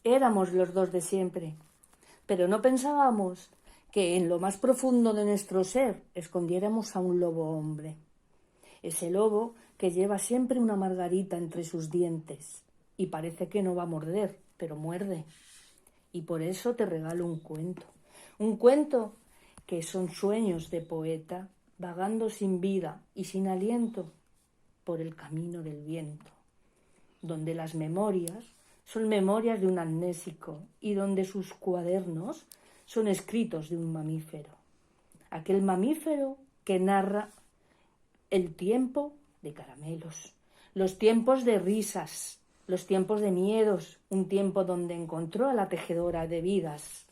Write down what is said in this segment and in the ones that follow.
Éramos los dos de siempre, pero no pensábamos que en lo más profundo de nuestro ser escondiéramos a un lobo hombre. Ese lobo que lleva siempre una margarita entre sus dientes y parece que no va a morder, pero muerde. Y por eso te regalo un cuento que son sueños de poeta vagando sin vida y sin aliento por el camino del viento, donde las memorias son memorias de un amnésico y donde sus cuadernos son escritos de un mamífero. Aquel mamífero que narra el tiempo de caramelos, los tiempos de risas, los tiempos de miedos, un tiempo donde encontró a la tejedora de vidas,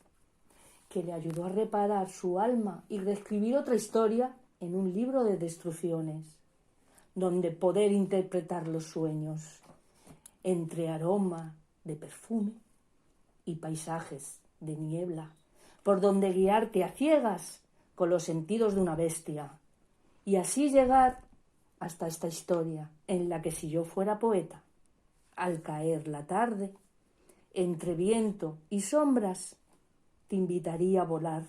que le ayudó a reparar su alma y reescribir otra historia en un libro de destrucciones, donde poder interpretar los sueños entre aroma de perfume y paisajes de niebla, por donde guiarte a ciegas con los sentidos de una bestia, y así llegar hasta esta historia en la que si yo fuera poeta, al caer la tarde, entre viento y sombras, te invitaría a volar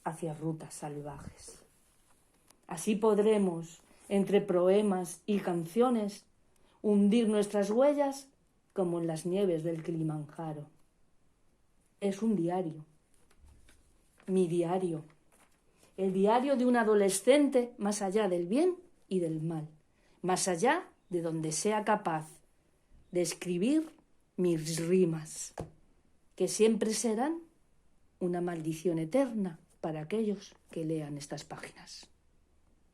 hacia rutas salvajes. Así podremos, entre poemas y canciones, hundir nuestras huellas como en las nieves del Kilimanjaro. Es un diario, mi diario, el diario de un adolescente más allá del bien y del mal, más allá de donde sea capaz de escribir mis rimas, que siempre serán una maldición eterna para aquellos que lean estas páginas.